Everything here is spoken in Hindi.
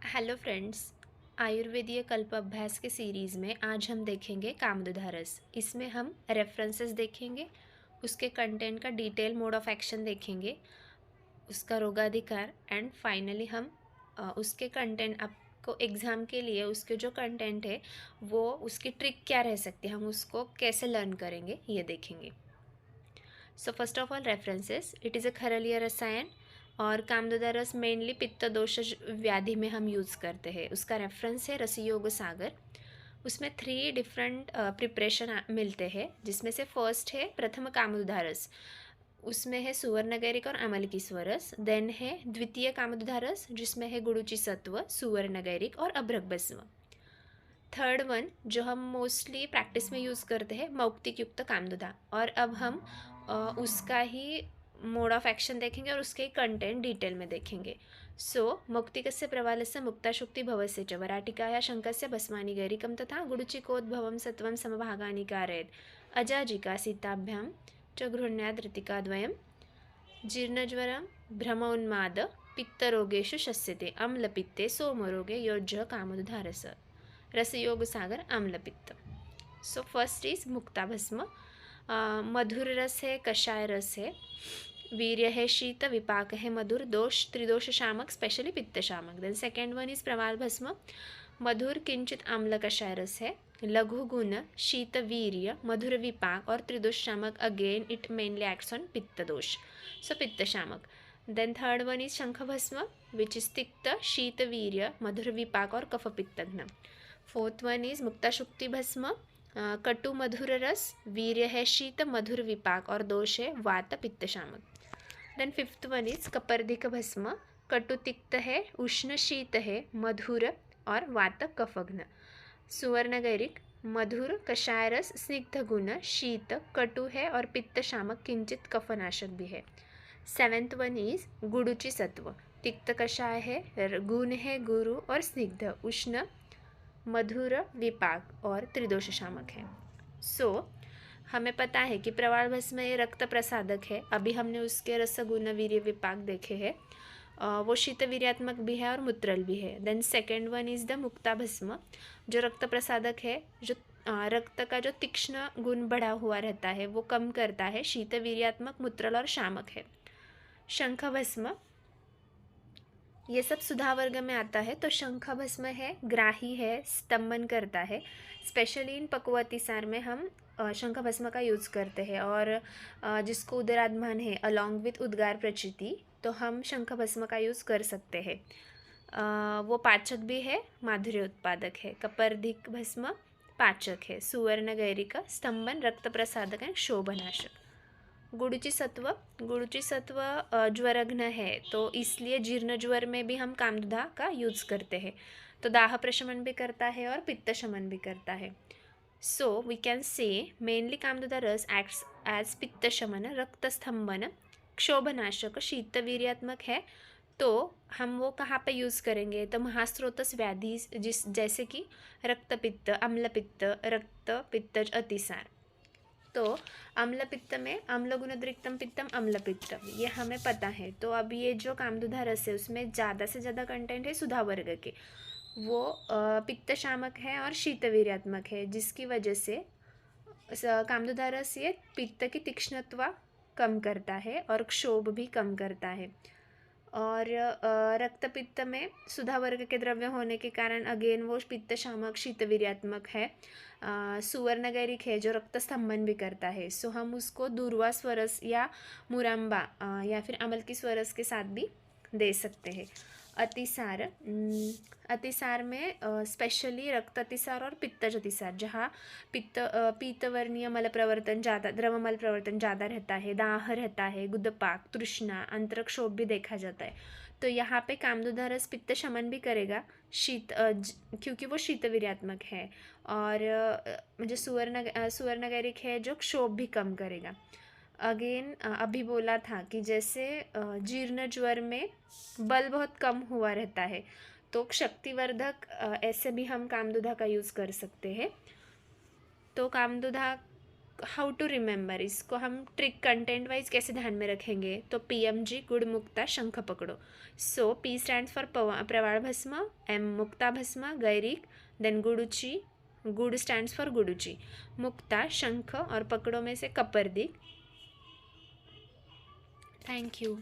Hello friends. आयुर्वेदीय कल्प अभ्यास के सीरीज़ में आज हम देखेंगे कामदुधा रस। इसमें हम रेफरेंसेस देखेंगे, उसके कंटेंट का डिटेल मोड ऑफ एक्शन देखेंगे, उसका रोगाधिकार एंड फाइनली हम उसके कंटेंट आपको एग्ज़ाम के लिए उसके जो कंटेंट है वो उसकी ट्रिक क्या रह सकती है, हम उसको कैसे लर्न करेंगे ये देखेंगे। So first of all references, it is a kharaliya rasayan और कामदुदा रस मेनली पित्त दोष व्याधि में हम यूज़ करते हैं। उसका रेफरेंस है रसयोग सागर। उसमें 3 डिफरेंट प्रिपरेशन मिलते हैं, जिसमें से फर्स्ट है प्रथम कामदुधा रस, उसमें है सुवर्णगैरिक और अमलकी स्वरस। देन है द्वितीय कामदुधा रस जिसमें है गुड़ुचि सत्व, सुवर्णगैरिक और अभ्रक। थर्ड वन जो हम मोस्टली प्रैक्टिस में यूज़ करते हैं मौक्तिक युक्त कामदुधा। और अब हम उसका ही मोड ऑफ एक्शन देखेंगे और उसके कंटेंट डिटेल में देखेंगे। सो मौक्तिकस्य प्रवालस्य मुक्ताशुक्ति भवस्य च वराटिकाया शंकस्य भस्मानि गैरिकं तथा गुडुचिकोद्भवं सत्वं समभागानि कारयेत् अजाजिका सीताभ्यां च गृह्णाद् ऋतिकाद्वयं जीर्णज्वरं भ्रमोन्माद पित्तरोगेषु शस्यते अम्लपित्ते सोमरोगे योज्य कामदुधारस रसयोग सागर अम्लपित्त। सो फर्स्ट इज मुक्ता भस्म। मधुर रस है, कषाय रस है, वीर्य है, शीत विपाक है, मधुर दोष त्रिदोष शामक स्पेशली पित्त shamak. Then second one is प्रवाल भस्म। मधुर किंचित आम्ल कषाय रस है, लघु गुण, शीत वीर्य, मधुर विपाक और त्रिदोष शामक। Again it mainly acts on pitta dosha, so pitta shamak. Then third one is shankh bhasma which is तिक्त, शीत वीर्य, मधुर विपाक और कफ पित्तघ्न। फोर्थ वन इज मुक्ताशुक्ति भस्म, कटु मधुर रस, वीर्य है, शीत, मधुर विपाक और दोष है वात पित्त shamak. Then fifth one is कपर्धिक भस्म, कटु तिक्त है, उष्ण शीत है, मधुर और वात कफघ्न। सुवर्णगैरिक मधुर कषाय रस, स्निग्ध गुण, शीत, कटु है और पित्त शामक, किंचित कफनाशक भी है। सेवेंथ वन इज गुडुचि सत्व, तिक्त कषाय है, गुण है, गुरु और स्निग्ध, उष्ण, मधुर, विपाक और त्रिदोष शामक है। सो हमें पता है कि प्रवाल भस्म ये रक्त प्रसादक है। अभी हमने उसके रसगुण वीर्य विपाक देखे हैं, वो शीत वीर्यात्मक भी है और मूत्रल भी है। Then second one is the mukta bhasma जो रक्त प्रसादक है, जो रक्त का जो तीक्ष्ण गुण बढ़ा हुआ रहता है वो कम करता है, शीत वीर्यात्मक, मूत्रल और शामक है। शंख भस्म ये सब सुधा वर्ग में आता है। तो शंख भस्म है, ग्राही है, स्तंभन करता है। स्पेशली इन पक्वतिसार में हम शंख भस्म का यूज़ करते हैं। और जिसको उदराधमान है अलॉन्ग विथ उद्गार प्रचिति, तो हम शंख भस्म का यूज़ कर सकते हैं। वो पाचक भी है, माधुर्य उत्पादक है। कपर्धिक भस्म पाचक है, सुवर्ण गैरिका स्तंभन, रक्त प्रसादक एंड शोभनाशक। गुड़ुचि सत्व, गुड़ुचि सत्व ज्वरघ्न है, तो इसलिए जीर्ण ज्वर में भी हम कामदुधा का यूज़ करते हैं। तो दाह प्रशमन भी करता है और पित्त शमन भी करता है। So we can say mainly Kamdudha ras acts as पित्त शमन, रक्त स्तंभन, क्षोभनाशक, शीतवीर्यात्मक है। तो हम वो कहाँ पे यूज़ करेंगे, तो महास्रोतस व्याधि जिस जैसे कि रक्तपित्त, अम्लपित्त, रक्त पित्तज अतिसार। तो अम्ल पित्त में अम्ल गुणद्रिक्तम पित्तम अम्ल पित्तम, ये हमें पता है। तो अब ये जो कामदुधा रस है उसमें ज़्यादा से ज़्यादा कंटेंट है सुधा वर्ग के, वो पित्त शामक है और शीतवीर्यात्मक है, जिसकी वजह से कामदुधा रस ये पित्त की तीक्ष्णत्व कम करता है और क्षोभ भी कम करता है। और रक्तपित्त में सुधा वर्ग के द्रव्य होने के कारण अगेन वो पित्त शामक, शीतवीर्यात्मक है। सुवर्णगैरिक है जो रक्त स्तंभन भी करता है। सो हम उसको दूर्वा स्वरस या मुराम्बा या फिर अमल की स्वरस के साथ भी दे सकते हैं। अतिसार, अतिसार में स्पेशली रक्त अतिसार और पित्तज अतिसार, जहाँ पीतवर्णीय मल प्रवर्तन ज़्यादा, द्रव मल प्रवर्तन ज़्यादा रहता है, दाह रहता है, गुदपाक, तृष्णा, अंतरक्षोभ भी देखा जाता है। तो यहाँ पे कामदुधा रस पित्त शमन भी करेगा, क्योंकि वो शीतवीर्यात्मक है। और म्हणजे सुवर्णगैरिक है जो क्षोभ भी कम करेगा। अगेन अभी बोला था कि जैसे जीर्ण ज्वर में बल बहुत कम हुआ रहता है, तो शक्तिवर्धक ऐसे भी हम कामदुधा का यूज़ कर सकते हैं। तो कामदुधा हाउ टू रिमेंबर, इसको हम ट्रिक कंटेंट वाइज कैसे ध्यान में रखेंगे? तो PMG गुड़ मुक्ता शंख पकड़ो। सो P स्टैंड्स फॉर प्रवाल भस्म, M मुक्ता भस्म गैरिक, देन गुड़ुची, गुड़ स्टैंड्स फॉर गुड़ुची, मुक्ता शंख और पकड़ो में से कपर्दिक। Thank you.